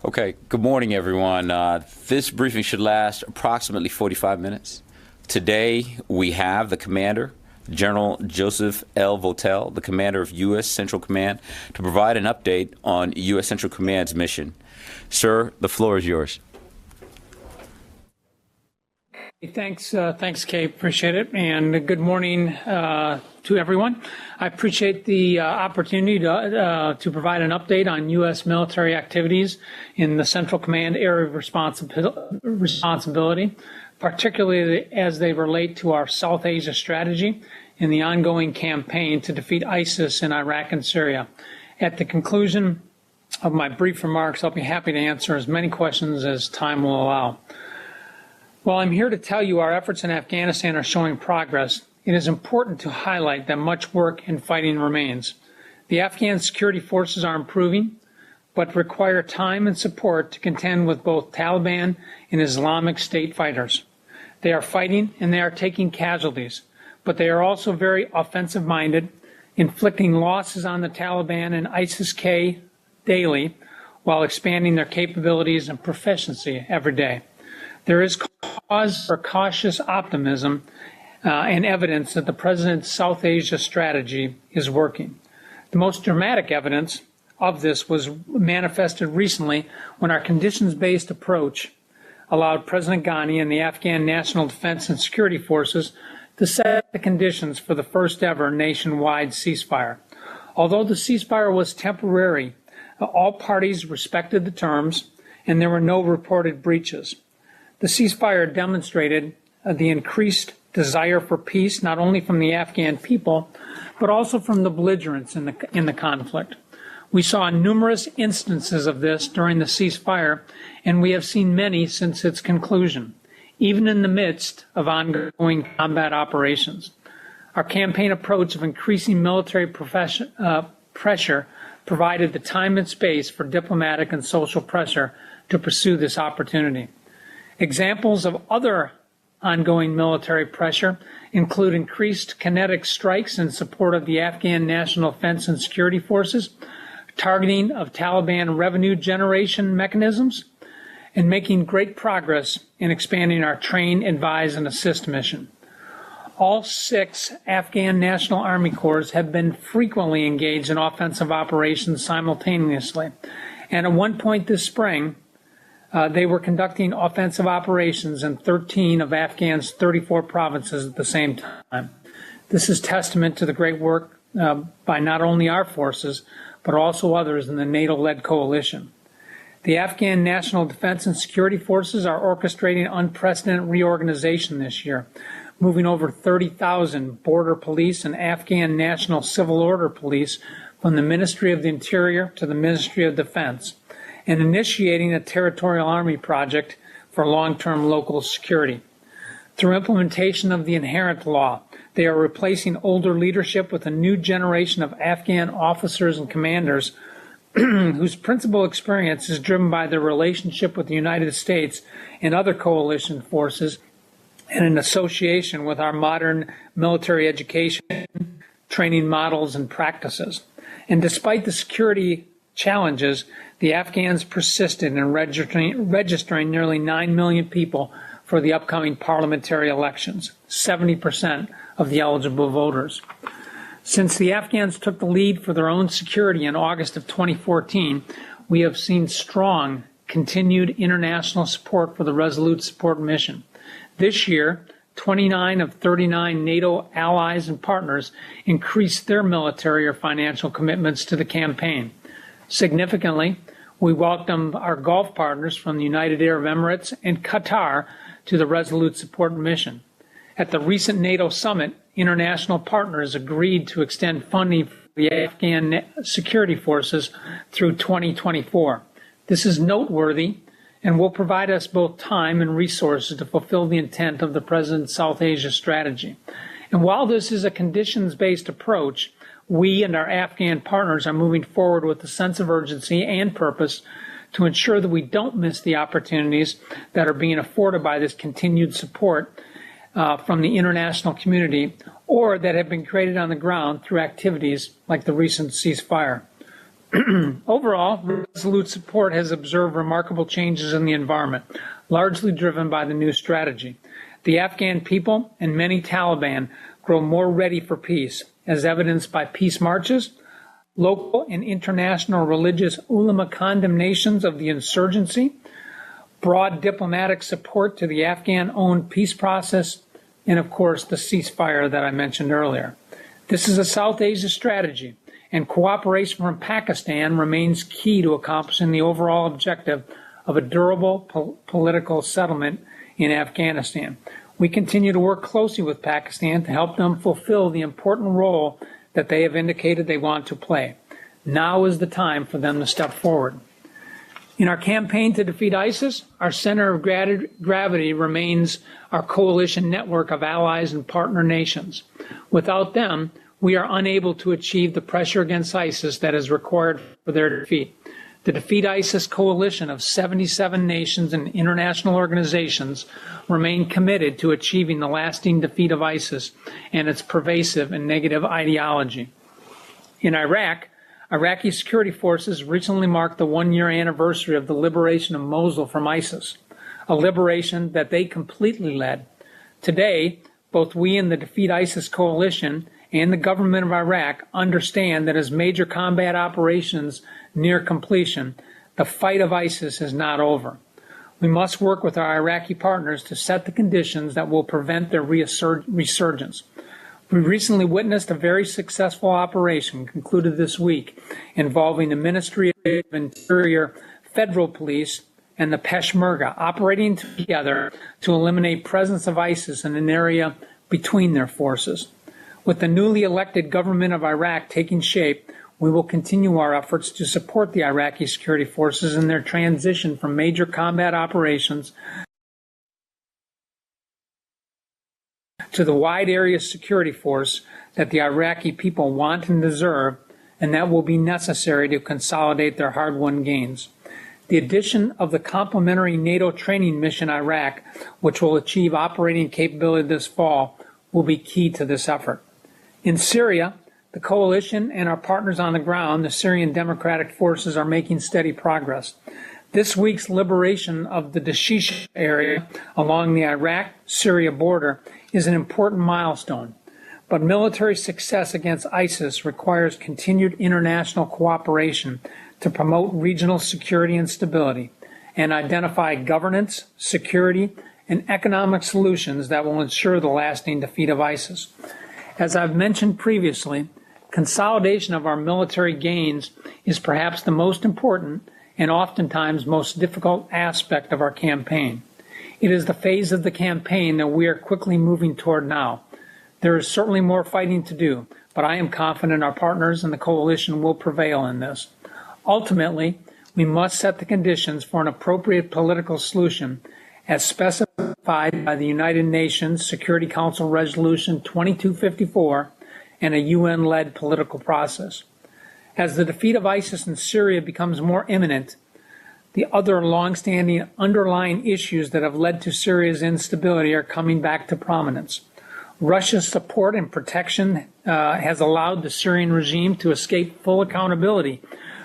Okay, good morning, everyone. This briefing should last approximately 45 minutes. Today, we have the Commander, General Joseph L. Votel, the Commander of U.S. Central Command, to provide an update on U.S. Central Command's mission. Sir, the floor is yours. Thanks, Kay. Appreciate it. And good morning to everyone. I appreciate the opportunity to provide an update on U.S. military activities in the Central Command area of responsibility, particularly as they relate to our South Asia strategy and the ongoing campaign to defeat ISIS in Iraq and Syria. At the conclusion of my brief remarks, I'll be happy to answer as many questions as time will allow. While I'm here to tell you our efforts in Afghanistan are showing progress, it is important to highlight that much work and fighting remains. The Afghan security forces are improving, but require time and support to contend with both Taliban and Islamic State fighters. They are fighting and they are taking casualties, but they are also very offensive-minded, inflicting losses on the Taliban and ISIS-K daily while expanding their capabilities and proficiency every day. There is cause for cautious optimism and evidence that the President's South Asia strategy is working. The most dramatic evidence of this was manifested recently when our conditions-based approach allowed President Ghani and the Afghan National Defense and Security Forces to set the conditions for the first ever nationwide ceasefire. Although the ceasefire was temporary, all parties respected the terms and there were no reported breaches. The ceasefire demonstrated the increased desire for peace, not only from the Afghan people, but also from the belligerents in the conflict. We saw numerous instances of this during the ceasefire, and we have seen many since its conclusion, even in the midst of ongoing combat operations. Our campaign approach of increasing military pressure provided the time and space for diplomatic and social pressure to pursue this opportunity. Examples of other ongoing military pressure include increased kinetic strikes in support of the Afghan National Defense and Security Forces, targeting of Taliban revenue generation mechanisms, and making great progress in expanding our train, advise, and assist mission. All 6 Afghan National Army Corps have been frequently engaged in offensive operations simultaneously, and at one point this spring, they were conducting offensive operations in 13 of Afghan's 34 provinces at the same time. This is testament to the great work by not only our forces, but also others in the NATO-led coalition. The Afghan National Defense and Security Forces are orchestrating unprecedented reorganization this year, moving over 30,000 border police and Afghan National Civil Order Police from the Ministry of the Interior to the Ministry of Defense, and initiating a territorial army project for long-term local security. Through implementation of the inherent law, they are replacing older leadership with a new generation of Afghan officers and commanders whose principal experience is driven by their relationship with the United States and other coalition forces and in association with our modern military education, training models, and practices. And despite the security challenges, the Afghans persisted in registering nearly 9 million people for the upcoming parliamentary elections, 70% of the eligible voters. Since the Afghans took the lead for their own security in August of 2014, we have seen strong continued international support for the Resolute Support Mission. This year, 29 of 39 NATO allies and partners increased their military or financial commitments to the campaign. Significantly, we welcomed our Gulf partners from the United Arab Emirates and Qatar to the Resolute Support Mission. At the recent NATO summit, international partners agreed to extend funding for the Afghan security forces through 2024. This is noteworthy and will provide us both time and resources to fulfill the intent of the President's South Asia strategy. And while this is a conditions-based approach, we and our Afghan partners are moving forward with a sense of urgency and purpose to ensure that we don't miss the opportunities that are being afforded by this continued support from the international community or that have been created on the ground through activities like the recent ceasefire. Overall, Resolute Support has observed remarkable changes in the environment, largely driven by the new strategy. The Afghan people and many Taliban grow more ready for peace, as evidenced by peace marches, local and international religious ulama condemnations of the insurgency, broad diplomatic support to the Afghan-owned peace process, and of course the ceasefire that I mentioned earlier. This is a South Asia strategy, and cooperation from Pakistan remains key to accomplishing the overall objective of a durable political settlement in Afghanistan. We continue to work closely with Pakistan to help them fulfill the important role that they have indicated they want to play. Now is the time for them to step forward. In our campaign to defeat ISIS, our center of gravity remains our coalition network of allies and partner nations. Without them, we are unable to achieve the pressure against ISIS that is required for their defeat. The Defeat ISIS coalition of 77 nations and international organizations remain committed to achieving the lasting defeat of ISIS and its pervasive and negative ideology. In Iraq, Iraqi security forces recently marked the one-year anniversary of the liberation of Mosul from ISIS, a liberation that they completely led. Today, both we and the Defeat ISIS coalition and the government of Iraq understand that as major combat operations near completion, the fight of ISIS is not over. We must work with our Iraqi partners to set the conditions that will prevent their resurgence. We recently witnessed a very successful operation concluded this week involving the Ministry of Interior, Federal Police, and the Peshmerga operating together to eliminate presence of ISIS in an area between their forces. With the newly elected government of Iraq taking shape, we will continue our efforts to support the Iraqi security forces in their transition from major combat operations to the wide area security force that the Iraqi people want and deserve, and that will be necessary to consolidate their hard-won gains. The addition of the complementary NATO training mission Iraq, which will achieve operating capability this fall, will be key to this effort. In Syria, the coalition and our partners on the ground, the Syrian Democratic Forces, are making steady progress. This week's liberation of the Dashish area along the Iraq-Syria border is an important milestone, but military success against ISIS requires continued international cooperation to promote regional security and stability and identify governance, security, and economic solutions that will ensure the lasting defeat of ISIS. As I've mentioned previously, consolidation of our military gains is perhaps the most important and oftentimes most difficult aspect of our campaign. It is the phase of the campaign that we are quickly moving toward now. There is certainly more fighting to do, but I am confident our partners and the coalition will prevail in this. Ultimately, we must set the conditions for an appropriate political solution as specified by the United Nations Security Council Resolution 2254 and a UN-led political process. As the defeat of ISIS in Syria becomes more imminent, the other long-standing underlying issues that have led to Syria's instability are coming back to prominence. Russia's support and protection has allowed the Syrian regime to escape full accountability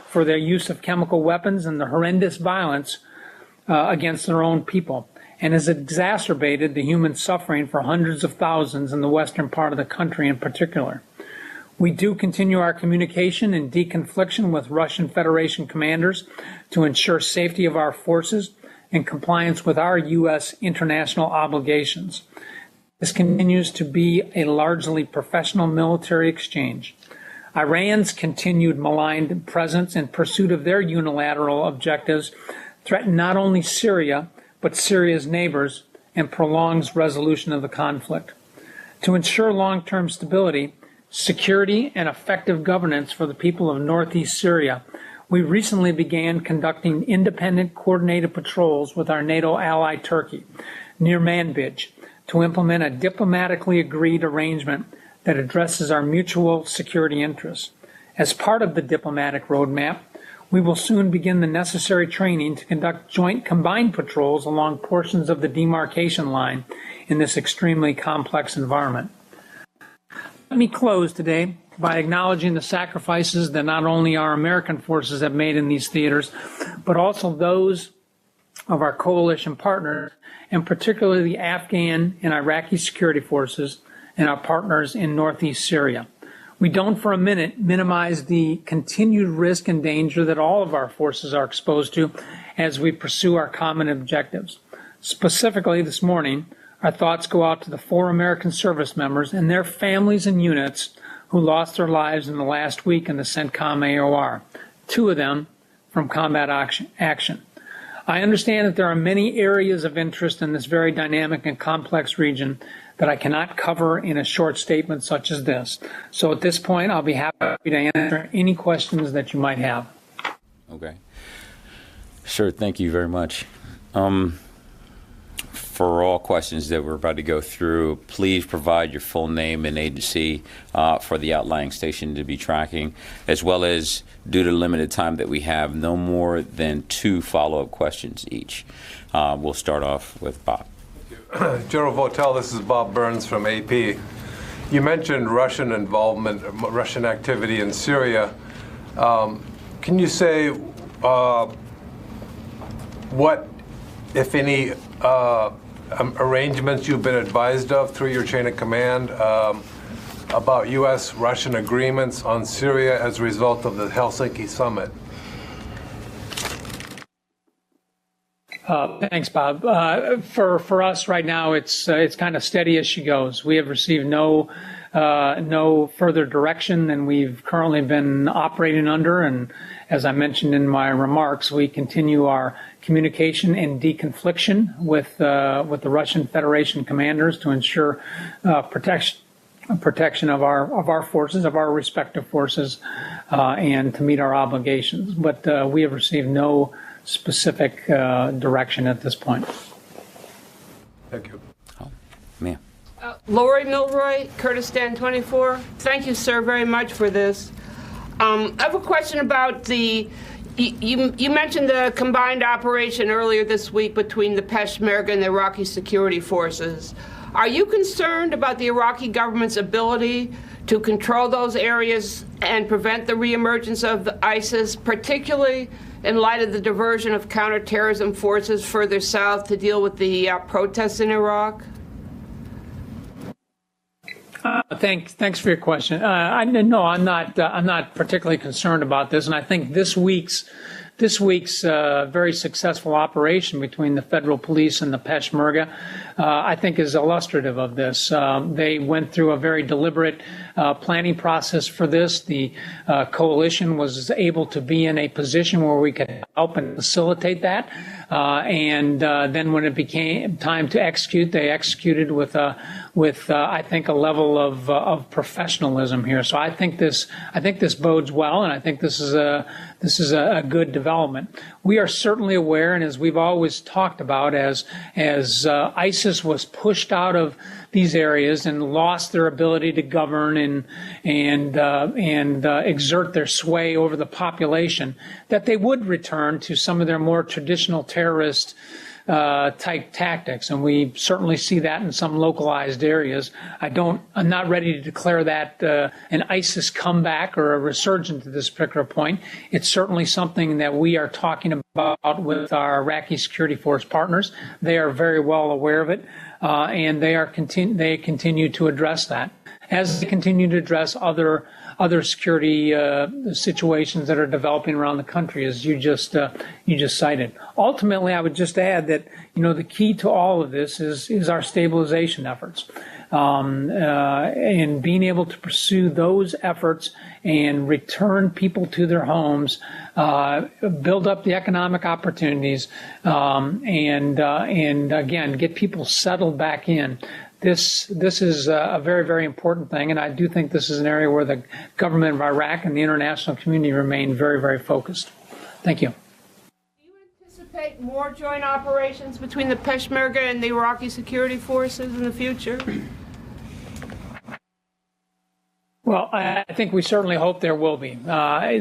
for their use of chemical weapons and the horrendous violence against their own people, and has exacerbated the human suffering for hundreds of thousands in the western part of the country in particular. We do continue our communication and deconfliction with Russian Federation commanders to ensure safety of our forces and compliance with our U.S. international obligations. This continues to be a largely professional military exchange. Iran's continued malign presence in pursuit of their unilateral objectives threaten not only Syria, but Syria's neighbors, and prolongs resolution of the conflict. To ensure long-term stability, security, and effective governance for the people of northeast Syria, we recently began conducting independent coordinated patrols with our NATO ally Turkey near Manbij to implement a diplomatically agreed arrangement that addresses our mutual security interests. As part of the diplomatic roadmap, we will soon begin the necessary training to conduct joint combined patrols along portions of the demarcation line in this extremely complex environment. Let me close today by acknowledging the sacrifices that not only our American forces have made in these theaters, but also those of our coalition partners, and particularly the Afghan and Iraqi security forces and our partners in northeast Syria. We don't for a minute minimize the continued risk and danger that all of our forces are exposed to as we pursue our common objectives. Specifically this morning, our thoughts go out to the 4 American service members and their families and units who lost their lives in the last week in the CENTCOM AOR, 2 of them from combat action. I understand that there are many areas of interest in this very dynamic and complex region that I cannot cover in a short statement such as this. So at this point, I'll be happy to answer any questions that you might have. Okay. Sure, thank you very much. For all questions that we're about to go through, please provide your full name and agency for the outlying station to be tracking, as well as, due to the limited time that we have, no more than 2 follow-up questions each. We'll start off with Bob. General Votel, this is Bob Burns from AP. You mentioned Russian involvement, Russian activity in Syria. Can you say what, if any, arrangements you've been advised of through your chain of command about U.S.-Russian agreements on Syria as a result of the Helsinki summit? Thanks, Bob. For us right now, it's kind of steady as she goes. We have received no further direction than we've currently been operating under, and as I mentioned in my remarks, we continue our communication and deconfliction with the Russian Federation commanders to ensure protection of our forces, of our respective forces, and to meet our obligations. But we have received no specific direction at this point. Thank you. Oh, ma'am. Lori Milroy, Kurdistan 24. Thank you, sir, very much for this. I have a question about you mentioned the combined operation earlier this week between the Peshmerga and the Iraqi security forces. Are you concerned about the Iraqi government's ability to control those areas and prevent the reemergence of ISIS, particularly in light of the diversion of counterterrorism forces further south to deal with the protests in Iraq? Thanks for your question. No, I'm not particularly concerned about this, and I think this week's very successful operation between the federal police and the Peshmerga, I think, is illustrative of this. They went through a very deliberate planning process for this. The coalition was able to be in a position where we could help and facilitate that. And then when it became time to execute, they executed with I think, a level of professionalism here. So I think this bodes well, and I think this is a good development. We are certainly aware, and as we've always talked about, as ISIS was pushed out of these areas and lost their ability to govern and exert their sway over the population, that they would return to some of their more traditional terrorist type tactics, and we certainly see that in some localized areas. I'm not ready to declare that an ISIS comeback or a resurgence at this particular point. It's certainly something that we are talking about with our Iraqi security force partners. They are very well aware of it, and they continue to address that, as they continue to address other security situations that are developing around the country, as you just cited. Ultimately, I would just add that the key to all of this is our stabilization efforts, and being able to pursue those efforts and return people to their homes, build up the economic opportunities, and again get people settled back in. This is a very, very important thing, and I do think this is an area where the government of Iraq and the international community remain very, very focused. Thank you. Do you anticipate more joint operations between the Peshmerga and the Iraqi security forces in the future? Well, I think we certainly hope there will be.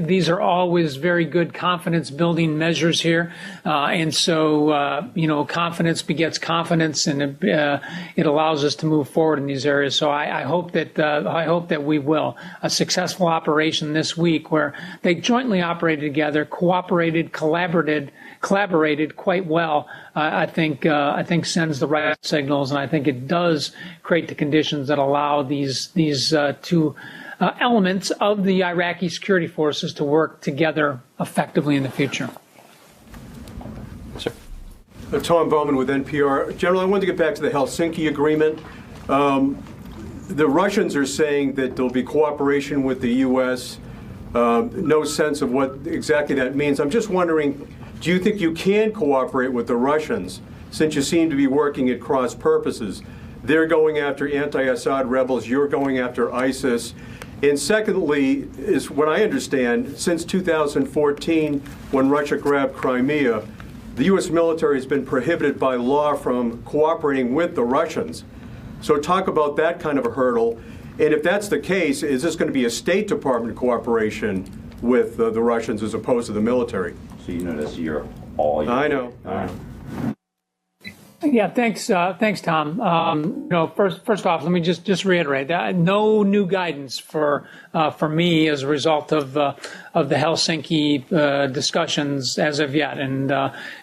These are always very good confidence-building measures here, and so confidence begets confidence, and it allows us to move forward in these areas. So I hope that we will. A successful operation this week, where they jointly operated together, cooperated, collaborated quite well. I think sends the right signals, and I think it does create the conditions that allow these two elements of the Iraqi security forces to work together effectively in the future. Sir. Tom Bowman with NPR. General, I wanted to get back to the Helsinki Agreement. The Russians are saying that there'll be cooperation with the U.S. No sense of what exactly that means. I'm just wondering, do you think you can cooperate with the Russians, since you seem to be working at cross purposes? They're going after anti-Assad rebels, you're going after ISIS. And secondly, is what I understand, since 2014, when Russia grabbed Crimea, the U.S. military has been prohibited by law from cooperating with the Russians. So talk about that kind of a hurdle. And if that's the case, is this going to be a State Department cooperation with the Russians as opposed to the military? So you know this year all year. I know. Yeah, thanks, Tom. First off, let me just reiterate that no new guidance for me as a result of the Helsinki discussions as of yet, and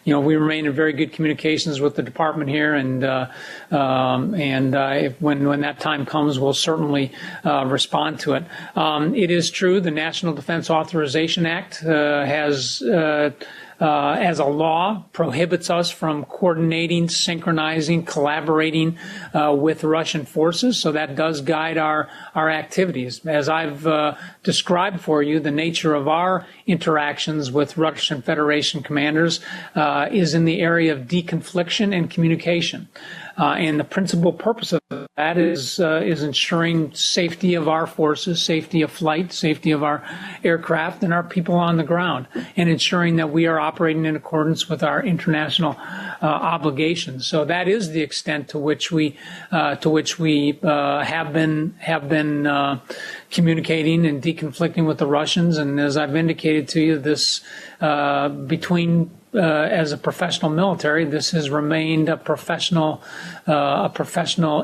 we remain in very good communications with the department here, and when that time comes, we'll certainly respond to it. It is true the National Defense Authorization Act has. As a law, prohibits us from coordinating, synchronizing, collaborating with Russian forces. So that does guide our activities. As I've described for you, the nature of our interactions with Russian Federation commanders is in the area of deconfliction and communication. And the principal purpose of that is ensuring safety of our forces, safety of flight, safety of our aircraft and our people on the ground, and ensuring that we are operating in accordance with our international obligations. So that is the extent to which we have been communicating and deconflicting with the Russians. And as I've indicated to you, this as a professional military, this has remained a professional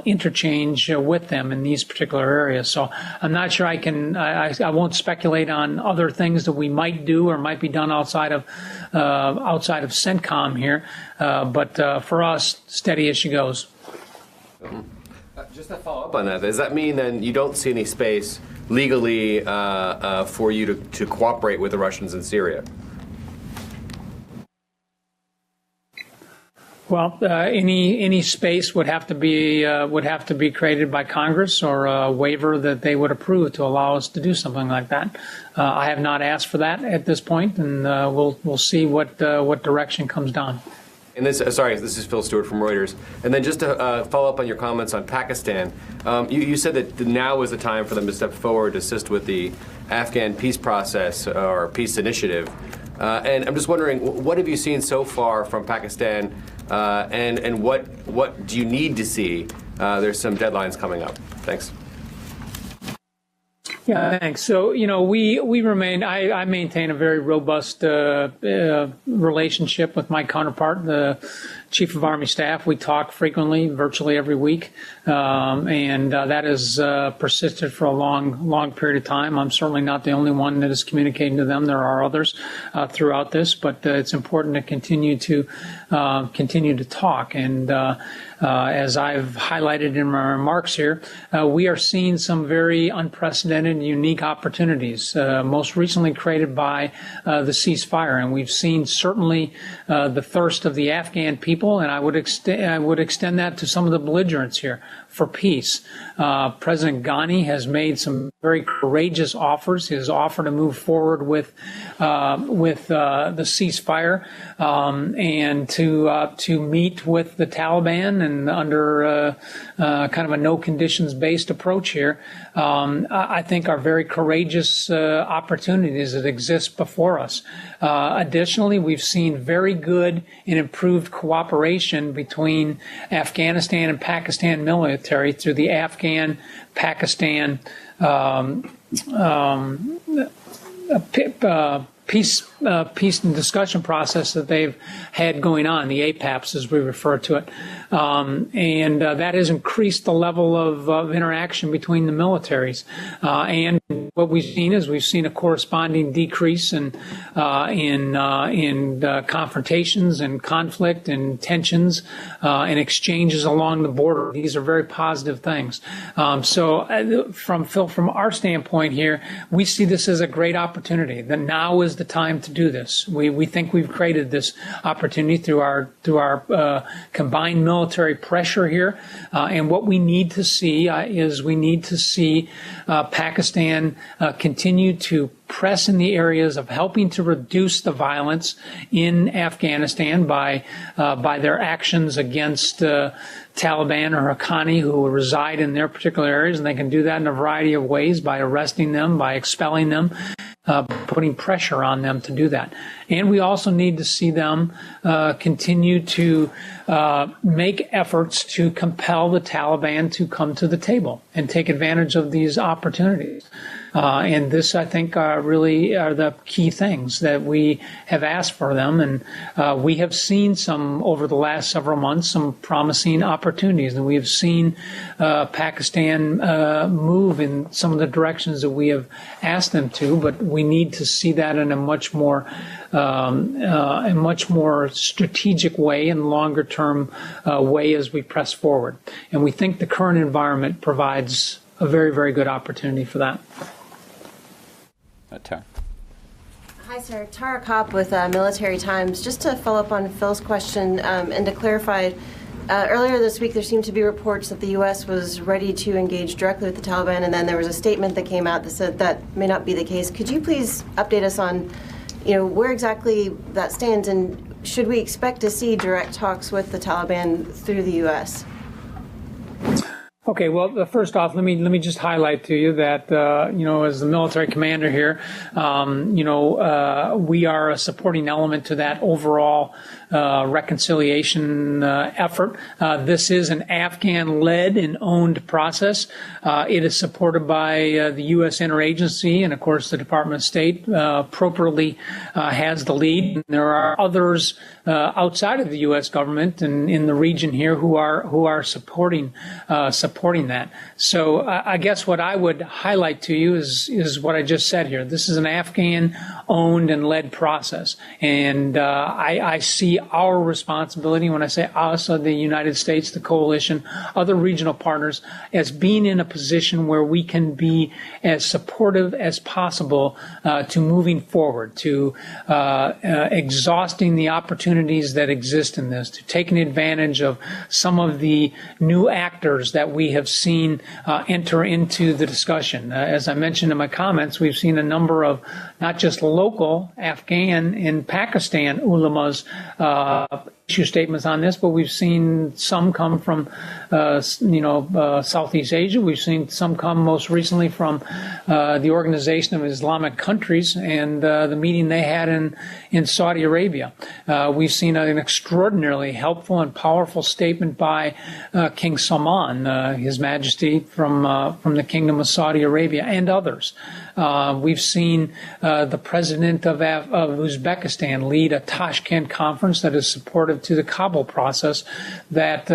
interchange with them in these particular areas. So I'm not sure I won't speculate on other things that we might do or might be done outside of CENTCOM here. But for us, steady as she goes. Just to follow up on that, does that mean then you don't see any space legally for you to cooperate with the Russians in Syria? Well, any space would have to be created by Congress, or a waiver that they would approve to allow us to do something like that. I have not asked for that at this point, and we'll see what direction comes down. And this is Phil Stewart from Reuters. And then just to follow up on your comments on Pakistan, you said that now is the time for them to step forward to assist with the Afghan peace process or peace initiative. And I'm just wondering, what have you seen so far from Pakistan, and what do you need to see? There's some deadlines coming up. Thanks. Yeah, thanks. So, we remain, I maintain a very robust relationship with my counterpart, the Chief of Army Staff. We talk frequently, virtually every week, and that has persisted for a long period of time. I'm certainly not the only one that is communicating to them. There are others throughout this, but it's important to continue to talk. And as I've highlighted in my remarks here, we are seeing some very unprecedented and unique opportunities, most recently created by the ceasefire. And we've seen certainly the thirst of the Afghan people, and I would extend that to some of the belligerents here for peace. President Ghani has made some very courageous offers. His offer to move forward with the ceasefire and to meet with the Taliban and under kind of a no conditions based approach here, I think think are very courageous opportunities that exist before us. Additionally, we've seen very good and improved cooperation between Afghanistan and Pakistan military through the Afghan-Pakistan peace and discussion process that they've had going on, the APAPs as we refer to it. And that has increased the level of interaction between the militaries. And what we've seen is we've seen a corresponding decrease in confrontations and conflict and tensions and exchanges along the border. These are very positive things. So from our standpoint here, we see this as a great opportunity. That now is the time to do this. We think we've created this opportunity through our combined military pressure here. And what we need to see is we need to see Pakistan continue to press in the areas of helping to reduce the violence in Afghanistan by their actions against Taliban or Haqqani who reside in their particular areas, and they can do that in a variety of ways, by arresting them, by expelling them, putting pressure on them to do that. And we also need to see them continue to make efforts to compel the Taliban to come to the table and take advantage of these opportunities. And this, I think, really are the key things that we have asked for them. And we have seen some, over the last several months, some promising opportunities. And we have seen Pakistan move in some of the directions that we have asked them to. But we need to see that in a much more strategic way and longer-term way as we press forward. And we think the current environment provides a very, very good opportunity for that. Hi, sir. Tara Kopp with Military Times. Just to follow up on Phil's question and to clarify, earlier this week there seemed to be reports that the U.S. was ready to engage directly with the Taliban, and then there was a statement that came out that said that may not be the case. Could you please update us on, where exactly that stands, and should we expect to see direct talks with the Taliban through the U.S.? Okay, well, first off, let me just highlight to you that, as the military commander here, we are a supporting element to that overall reconciliation effort. This is an Afghan-led and owned process. It is supported by the U.S. interagency, and of course the Department of State appropriately has the lead. There are others outside of the U.S. government and in the region here who are supporting that. So I guess what I would highlight to you is what I just said here. This is an Afghan-owned and led process, and I see our responsibility, when I say us, the United States, the coalition, other regional partners, as being in a position where we can be as supportive as possible to moving forward, to exhausting the opportunities that exist in this, to taking advantage of some of the new actors that we have seen enter into the discussion. As I mentioned in my comments, we've seen a number of not just local Afghan and Pakistan ulamas issue statements on this, but we've seen some come from, Southeast Asia. We've seen some come most recently from the Organization of Islamic Countries and the meeting they had in Saudi Arabia. We've seen an extraordinarily helpful and powerful statement by King Salman, His Majesty from the Kingdom of Saudi Arabia, and others. We've seen the president of Uzbekistan lead a Tashkent conference that is supportive to the Kabul process that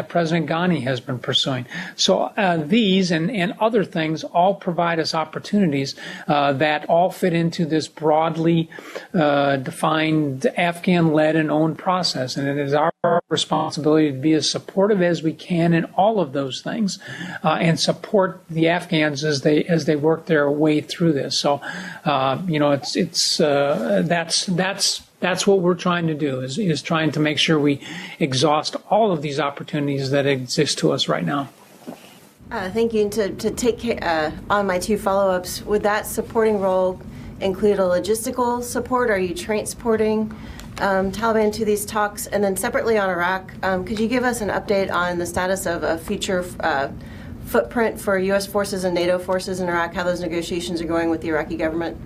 President Ghani has been pursuing. So these and other things all provide us opportunities that all fit into this broadly defined Afghan-led and owned process. And it is our responsibility to be as supportive as we can in all of those things and support the Afghans as they work their way through this. So, that's what we're trying to do is trying to make sure we exhaust all of these opportunities that exist to us right now. Thank you. And to take on my two follow-ups, would that supporting role include a logistical support? Are you transporting Taliban to these talks? And then separately on Iraq, could you give us an update on the status of a future footprint for U.S. forces and NATO forces in Iraq, how those negotiations are going with the Iraqi government?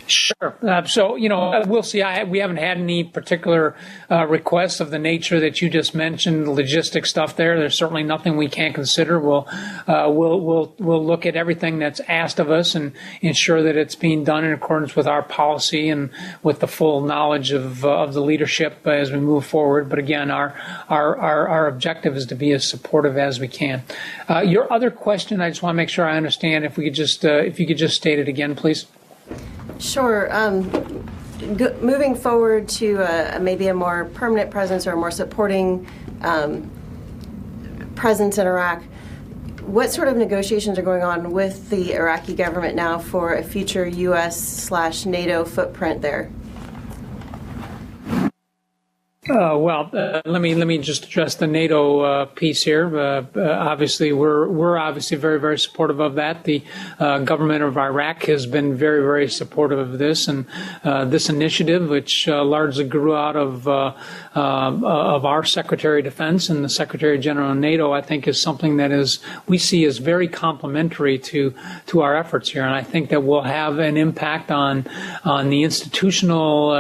Sure. So, we'll see. We haven't had any particular requests of the nature that you just mentioned, logistic stuff there. There's certainly nothing we can't consider. We'll look at everything that's asked of us and ensure that it's being done in accordance with our policy and with the full knowledge of the leadership as we move forward. But again, our objective is to be as supportive as we can. Your other question, I just want to make sure I understand. If you could just state it again, please. Sure. Moving forward to maybe a more permanent presence or a more supporting presence in Iraq, what sort of negotiations are going on with the Iraqi government now for a future U.S./NATO footprint there? Let me just address the NATO piece here. Obviously, we're obviously very, very supportive of that. The government of Iraq has been very, very supportive of this, and this initiative, which largely grew out of our Secretary of Defense and the Secretary General of NATO, I think is something that we see as very complementary to our efforts here, and I think that will have an impact on the institutional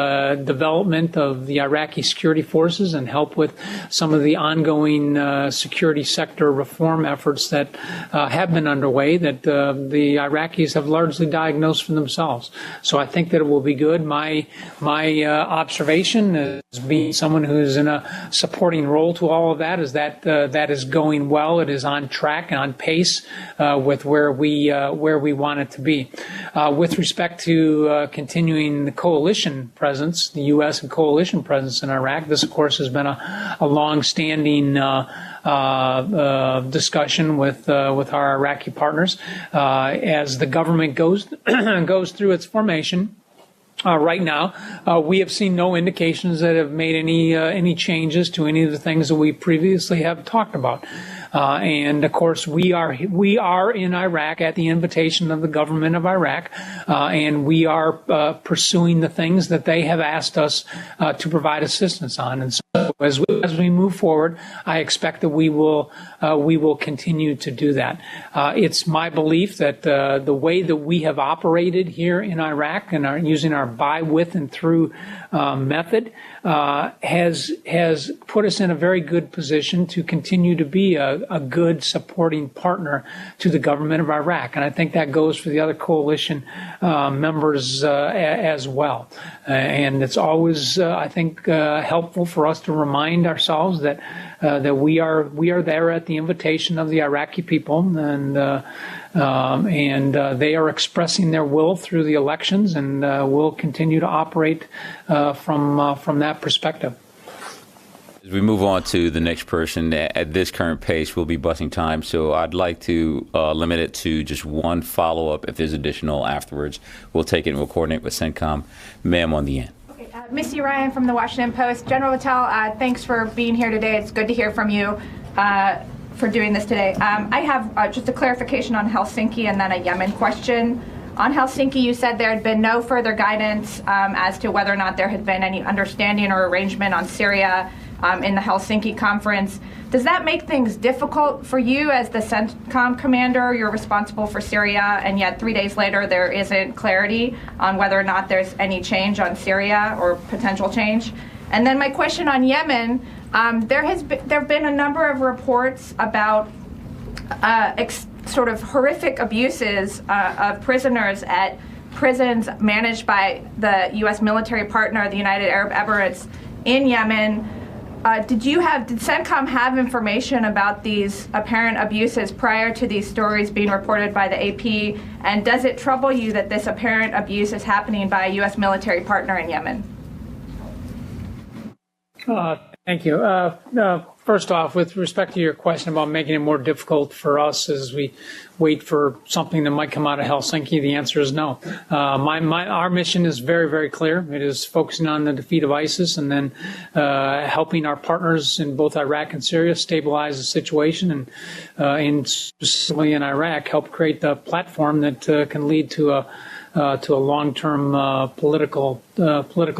development of the Iraqi security forces and help with some of the ongoing security sector reform efforts that have been underway that the Iraqis have largely diagnosed for themselves. So I think that it will be good. My observation as being someone who's in a supporting role to all of that is that that is going well. It is on track and on pace with where we want it to be. With respect to continuing the coalition presence, the U.S. and coalition presence in Iraq, this, of course, has been a long-standing discussion with our Iraqi partners as the government goes through its formation. Right now, we have seen no indications that have made any changes to any of the things that we previously have talked about. And of course, we are in Iraq at the invitation of the government of Iraq, and we are pursuing the things that they have asked us to provide assistance on. And so, as we move forward, I expect that we will continue to do that. It's my belief that the way that we have operated here in Iraq and using our by, with, and through method has put us in a very good position to continue to be a good supporting partner to the government of Iraq. And I think that goes for the other coalition members as well. And it's always, I think, helpful for us to remind ourselves that we are there at the invitation of the Iraqi people, and they are expressing their will through the elections, and will continue to operate from that perspective. As we move on to the next person, at this current pace, we'll be busting time, so I'd like to limit it to just one follow-up. If there's additional afterwards, we'll take it and we'll coordinate with CENTCOM. Ma'am, on the end. Okay, Missy Ryan from the Washington Post. General Votel, thanks for being here today. It's good to hear from you for doing this today. I have just a clarification on Helsinki and then a Yemen question. On Helsinki, you said there had been no further guidance as to whether or not there had been any understanding or arrangement on Syria in the Helsinki conference. Does that make things difficult for you as the CENTCOM commander? You're responsible for Syria, and yet 3 days later there isn't clarity on whether or not there's any change on Syria or potential change. And then my question on Yemen, there have been a number of reports about sort of horrific abuses of prisoners at prisons managed by the U.S. military partner, the United Arab Emirates, in Yemen. Did CENTCOM have information about these apparent abuses prior to these stories being reported by the AP? And does it trouble you that this apparent abuse is happening by a U.S. military partner in Yemen? Thank you. First off, with respect to your question about making it more difficult for us as we wait for something that might come out of Helsinki, the answer is no. Our mission is very, very clear. It is focusing on the defeat of ISIS and then helping our partners in both Iraq and Syria stabilize the situation, and specifically in Iraq, help create the platform that can lead to to a long-term political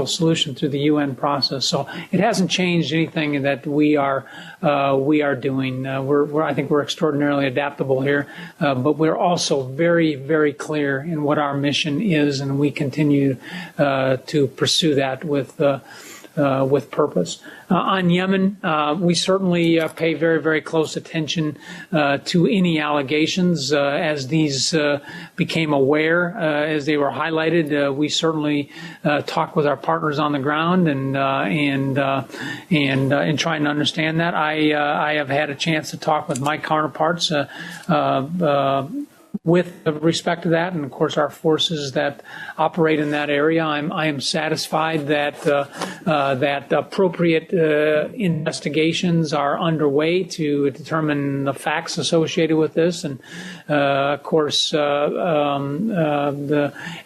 solution through the UN process. So it hasn't changed anything that we are doing. I think we're extraordinarily adaptable here, but we're also very, very clear in what our mission is, and we continue to pursue that with purpose. On Yemen, we certainly pay very, very close attention to any allegations as these became aware, as they were highlighted. We certainly talk with our partners on the ground and trying to understand that. I have had a chance to talk with my counterparts with respect to that, and of course our forces that operate in that area. I am satisfied that that appropriate investigations are underway to determine the facts associated with this, and of course the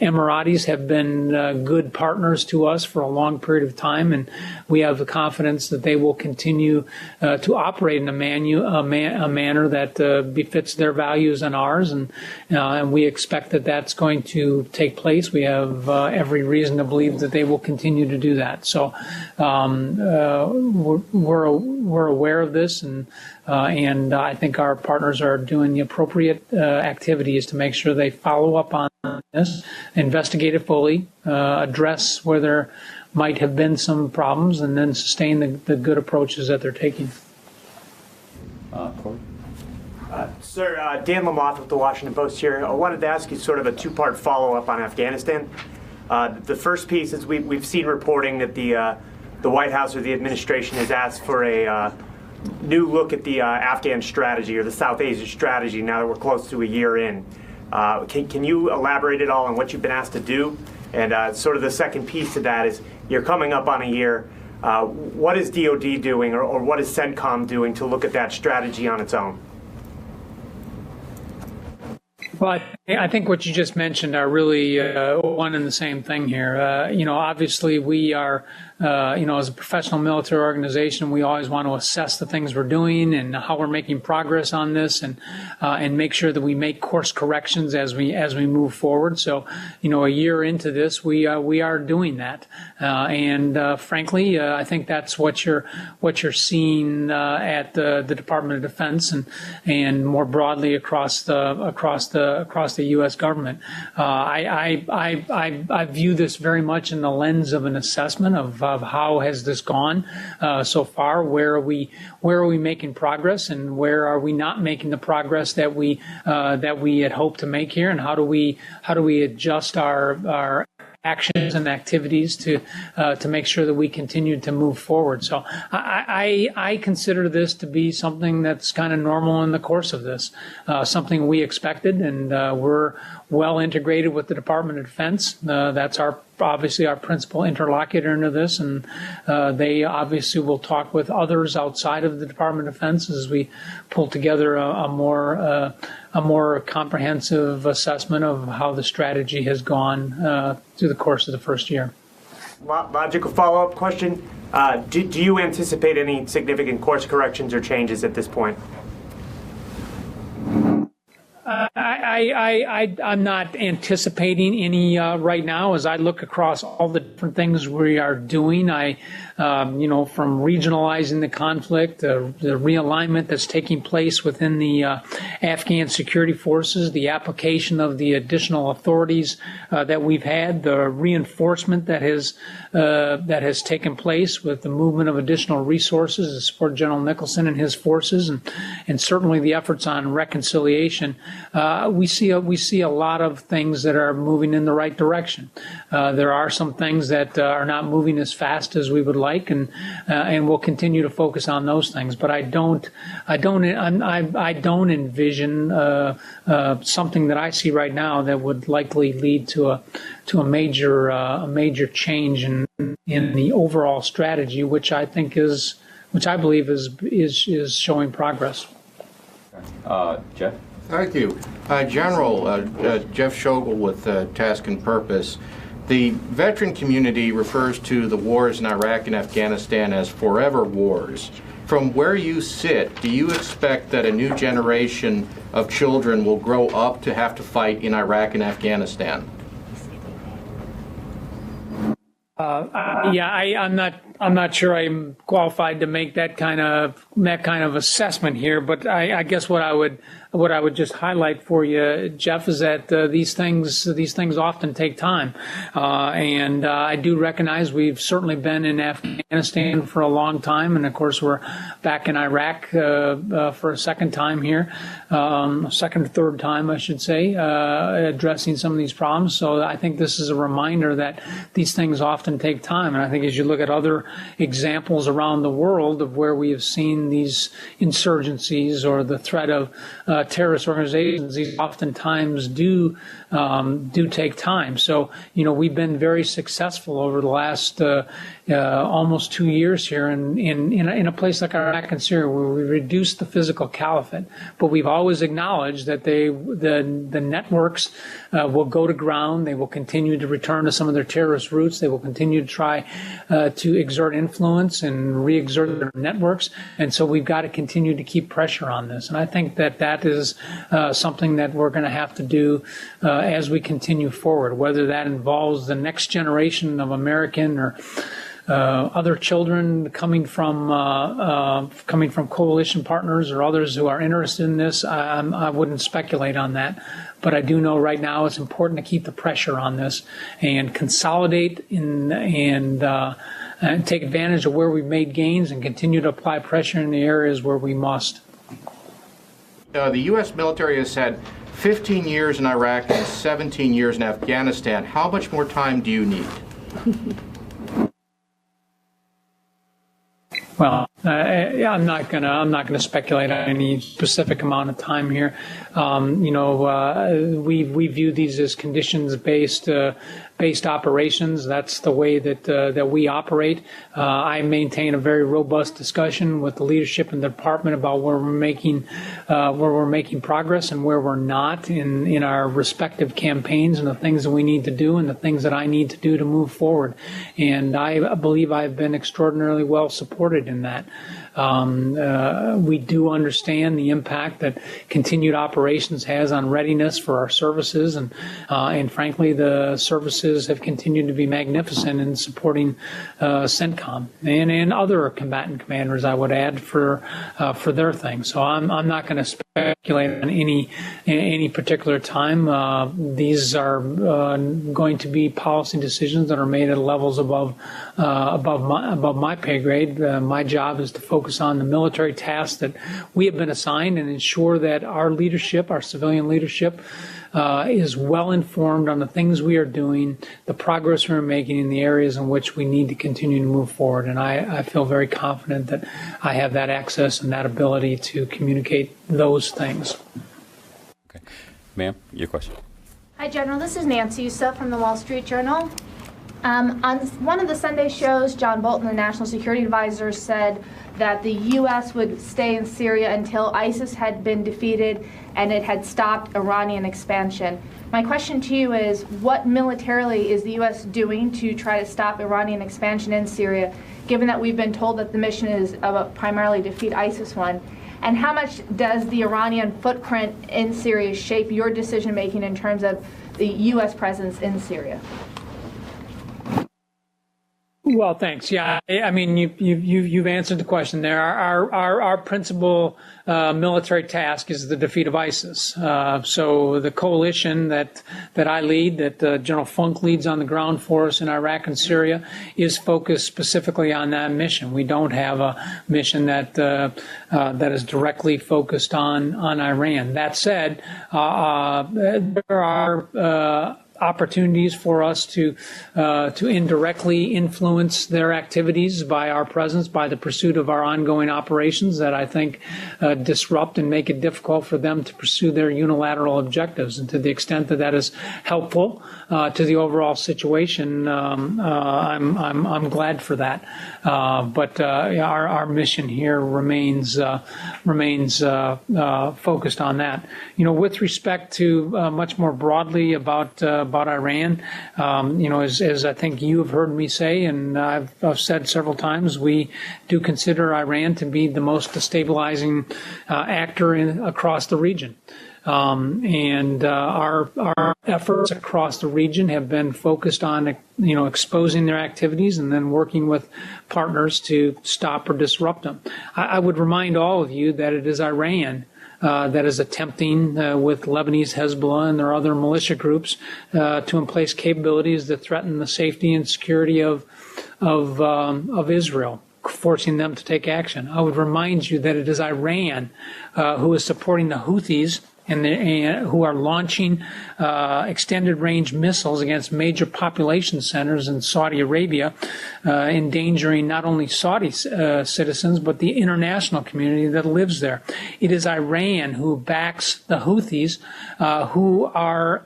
Emiratis have been good partners to us for a long period of time, and we have the confidence that they will continue to operate in a manner that befits their values and ours, and we expect that that's going to take place. We have every reason to believe that they will continue to do that. So we're aware of this, and I think our partners are doing the appropriate activities to make sure they follow up on this, investigate it fully, address where there might have been some problems, and then sustain the good approaches that they're taking. Corey? Sir, Dan Lamoth with the Washington Post here. I wanted to ask you sort of a two-part follow-up on Afghanistan. The first piece is we've seen reporting that the White House or the administration has asked for a new look at the Afghan strategy or the South Asia strategy now that we're close to a year in. Can you elaborate at all on what you've been asked to do? And sort of the second piece to that is you're coming up on a year. What is DOD doing or what is CENTCOM doing to look at that strategy on its own? Well, I think what you just mentioned are really one and the same thing here. Obviously we are, as a professional military organization, we always want to assess the things we're doing and how we're making progress on this, and make sure that we make course corrections as we move forward. So, a year into this, we are doing that, and frankly, I think that's what you're seeing at the Department of Defense and more broadly across the U.S. government. I view this very much in the lens of an assessment of how has this gone so far. Where are we making progress, and where are we not making the progress that we had hoped to make here, and how do we adjust our actions and activities to make sure that we continue to move forward. So I consider this to be something that's kind of normal in the course of this, something we expected, and we're well integrated with the Department of Defense. That's obviously our principal interlocutor into this, and they obviously will talk with others outside of the Department of Defense as we pull together a more comprehensive assessment of how the strategy has gone through the course of the first year. Logical follow-up question. Do you anticipate any significant course corrections or changes at this point? I'm not anticipating any right now. As I look across all the different things we are doing, from regionalizing the conflict, the realignment that's taking place within the Afghan security forces, the application of the additional authorities that we've had, the reinforcement that has taken place with the movement of additional resources to support General Nicholson and his forces, and certainly the efforts on reconciliation. We see a lot of things that are moving in the right direction. There are some things that are not moving as fast as we would like, and we'll continue to focus on those things. But I don't envision something that I see right now that would likely lead to a major change in the overall strategy, which I believe is showing progress. Jeff? Thank you. General, Jeff Shogel with Task and Purpose. The veteran community refers to the wars in Iraq and Afghanistan as forever wars. From where you sit, do you expect that a new generation of children will grow up to have to fight in Iraq and Afghanistan? I'm not sure I'm qualified to make that kind of assessment here, but I guess what I would just highlight for you, Jeff, is that these things often take time, and I do recognize we've certainly been in Afghanistan for a long time, and of course we're back in Iraq for a second time here, second or third time I should say, addressing some of these problems. So I think this is a reminder that these things often take time, and I think as you look at other examples around the world of where we have seen these insurgencies or the threat of terrorist organizations, these oftentimes do take time. So, we've been very successful over the last almost 2 years here in a place like Iraq and Syria, where we reduced the physical caliphate, but we've always acknowledged that the networks will go to ground. They will continue to return to some of their terrorist roots. They will continue to try to exert influence and re-exert their networks. And so we've got to continue to keep pressure on this. And I think that is something that we're going to have to do as we continue forward, whether that involves the next generation of American or other children coming from coalition partners or others who are interested in this. I wouldn't speculate on that, but I do know right now it's important to keep the pressure on this and consolidate and take advantage of where we've made gains and continue to apply pressure in the areas where we must. The U.S. military has had 15 years in Iraq and 17 years in Afghanistan. How much more time do you need? Well, I'm not gonna speculate on any specific amount of time here. We view these as conditions-based operations. That's the way that we operate. I maintain a very robust discussion with the leadership in the department about where we're making progress and where we're not in our respective campaigns and the things that we need to do and the things that I need to do to move forward. And I believe I've been extraordinarily well supported in that. We do understand the impact that continued operations has on readiness for our services, and frankly, the services have continued to be magnificent in supporting CENTCOM and other combatant commanders, I would add, for their thing. So I'm not going to speculate on any particular time. These are going to be policy decisions that are made at levels above my pay grade. My job is to focus on the military tasks that we have been assigned and ensure that our leadership, our civilian leadership, is well informed on the things we are doing, the progress we're making in the areas in which we need to continue to move forward. And I feel very confident that I have that access and that ability to communicate those things. Okay. Ma'am, your question. Hi, General. This is Nancy Youssef from the Wall Street Journal. On one of the Sunday shows, John Bolton, the National Security Advisor, said that the U.S. would stay in Syria until ISIS had been defeated and it had stopped Iranian expansion. My question to you is, what militarily is the U.S. doing to try to stop Iranian expansion in Syria, given that we've been told that the mission is primarily defeat ISIS-1? And how much does the Iranian footprint in Syria shape your decision-making in terms of the U.S. presence in Syria? Well, thanks. Yeah, I mean, you've answered the question there. Our principal military task is the defeat of ISIS. So the coalition that I lead, that General Funk leads on the ground for us in Iraq and Syria, is focused specifically on that mission. We don't have a mission that is directly focused on Iran. That said, there are opportunities for us to indirectly influence their activities by our presence, by the pursuit of our ongoing operations that I think disrupt and make it difficult for them to pursue their unilateral objectives. And to the extent that that is helpful to the overall situation, I'm glad for that. But our mission here remains focused on that. With respect to much more broadly about Iran, as I think you have heard me say, and I've said several times, we do consider Iran to be the most destabilizing actor across the region. And our efforts across the region have been focused on, exposing their activities and then working with partners to stop or disrupt them. I would remind all of you that it is Iran that is attempting with Lebanese Hezbollah and their other militia groups to emplace capabilities that threaten the safety and security of Israel, forcing them to take action. I would remind you that it is Iran who is supporting the Houthis and who are launching extended-range missiles against major population centers in Saudi Arabia, endangering not only Saudi citizens but the international community that lives there. It is Iran who backs the Houthis, who are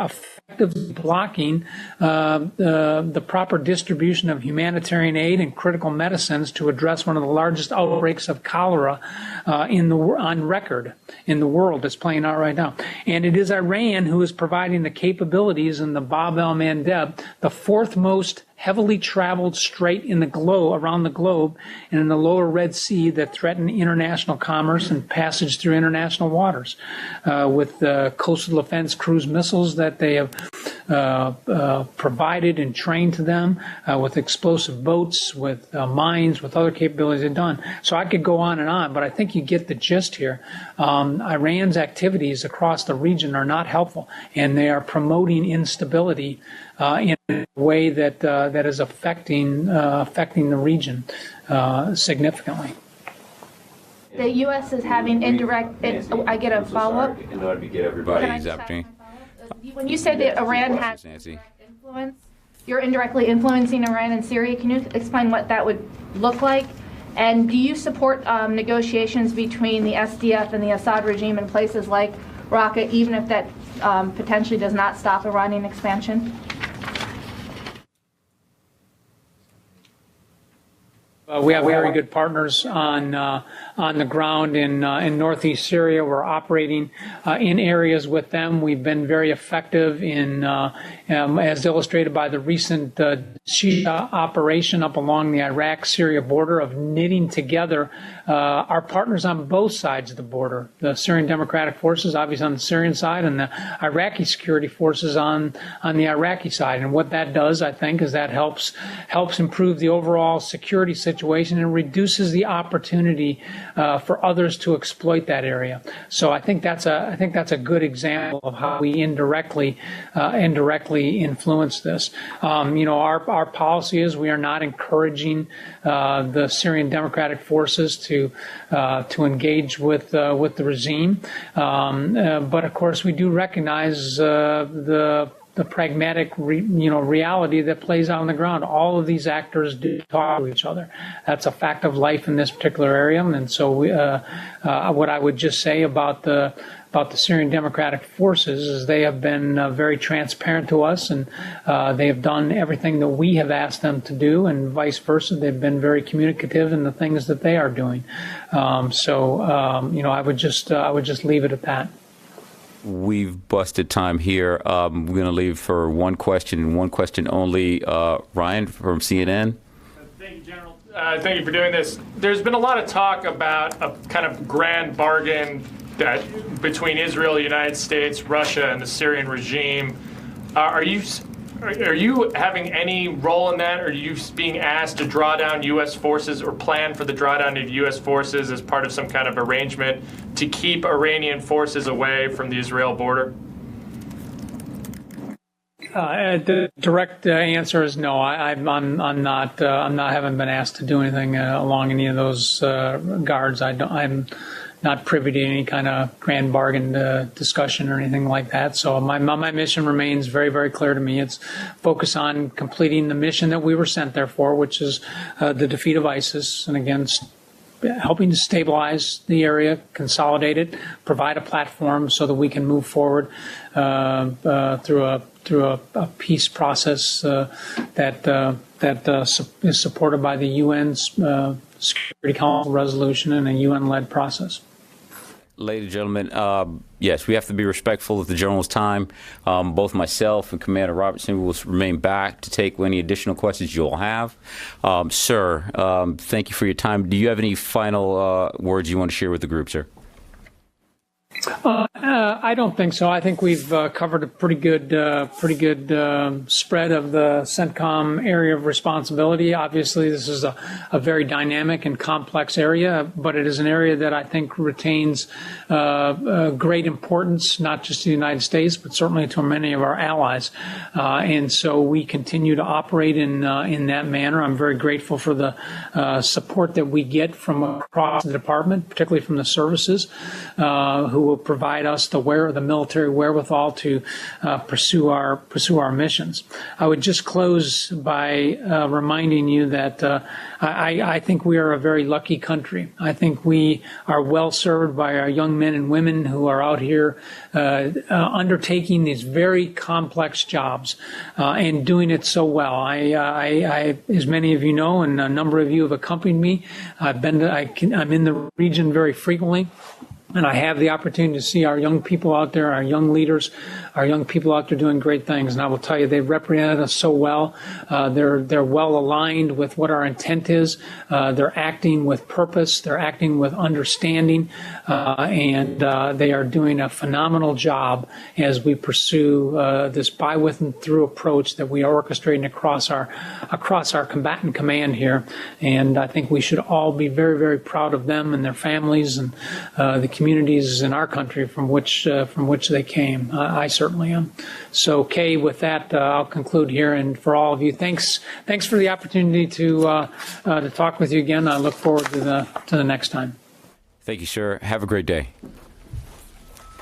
effectively blocking the proper distribution of humanitarian aid and critical medicines to address one of the largest outbreaks of cholera on record in the world that's playing out right now. And it is Iran who is providing the capabilities in the Bab el-Mandeb, the fourth most heavily traveled strait in the globe, around the globe, and in the lower Red Sea that threaten international commerce and passage through international waters, with coastal defense cruise missiles that they have provided and trained to them, with explosive boats, with mines, with other capabilities they've done. So I could go on, but I think you get the gist here. Iran's activities across the region are not helpful, and they are promoting instability in a way that that is affecting the region significantly. The U.S. is having indirect. I get a follow-up. In order to get everybody's opportunity. When you say that Iran has indirect influence, you're indirectly influencing Iran and Syria. Can you explain what that would look like? And do you support negotiations between the SDF and the Assad regime in places like Raqqa, even if that potentially does not stop Iranian expansion? We have very good partners on the ground in northeast Syria. We're operating in areas with them. We've been very effective in, as illustrated by the recent Shia operation up along the Iraq-Syria border, of knitting together our partners on both sides of the border. The Syrian Democratic Forces, obviously on the Syrian side, and the Iraqi security forces on the Iraqi side. And what that does, I think, is that helps improve the overall security situation and reduces the opportunity for others to exploit that area. So I think that's a good example of how we indirectly influence this. Our policy is we are not encouraging the Syrian Democratic Forces to engage with the regime, but of course we do recognize the pragmatic reality that plays out on the ground. All of these actors do talk to each other. That's a fact of life in this particular area. And so what I would just say about the Syrian Democratic Forces is they have been very transparent to us, and they have done everything that we have asked them to do, and vice versa. They've been very communicative in the things that they are doing. I would just leave it at that. We've busted time here. We're going to leave for one question and one question only. Ryan from CNN. Thank you, General. Thank you for doing this. There's been a lot of talk about a kind of grand bargain that between Israel, the United States, Russia, and the Syrian regime. Are you having any role in that? Or are you being asked to draw down U.S. forces or plan for the drawdown of U.S. forces as part of some kind of arrangement to keep Iranian forces away from the Israel border? The direct answer is no. I'm not. Haven't been asked to do anything along any of those guards. I'm not privy to any kind of grand bargain discussion or anything like that. So my mission remains very, very clear to me. It's focus on completing the mission that we were sent there for, which is the defeat of ISIS, and again, helping to stabilize the area, consolidate it, provide a platform so that we can move forward through a peace process that is supported by the UN's Security Council resolution and a UN-led process. Ladies and gentlemen, yes, we have to be respectful of the General's time. Both myself and Commander Robertson will remain back to take any additional questions you'll have. Sir, thank you for your time. Do you have any final words you want to share with the group, sir? I don't think so. I think we've covered a pretty good spread of the CENTCOM area of responsibility. Obviously, this is a very dynamic and complex area, but it is an area that I think retains great importance, not just to the United States, but certainly to many of our allies. And so we continue to operate in that manner. I'm very grateful for the support that we get from across the department, particularly from the services, who will provide us the military wherewithal to pursue our missions. I would just close by reminding you that I think we are a very lucky country. I think we are well served by our young men and women who are out here undertaking these very complex jobs and doing it so well. I, as many of you know, and a number of you have accompanied me, I'm in the region very frequently. And I have the opportunity to see our young people out there, our young leaders, our young people out there doing great things. And I will tell you, they've represented us so well. They're well aligned with what our intent is. They're acting with purpose. They're acting with understanding. And they are doing a phenomenal job as we pursue this by, with, and through approach that we are orchestrating across our combatant command here. And I think we should all be very, very proud of them and their families and the communities in our country from which they came. I certainly am. So, Kay, with that, I'll conclude here. And for all of you, thanks for the opportunity to talk with you again. I look forward to the next time. Thank you, sir. Have a great day.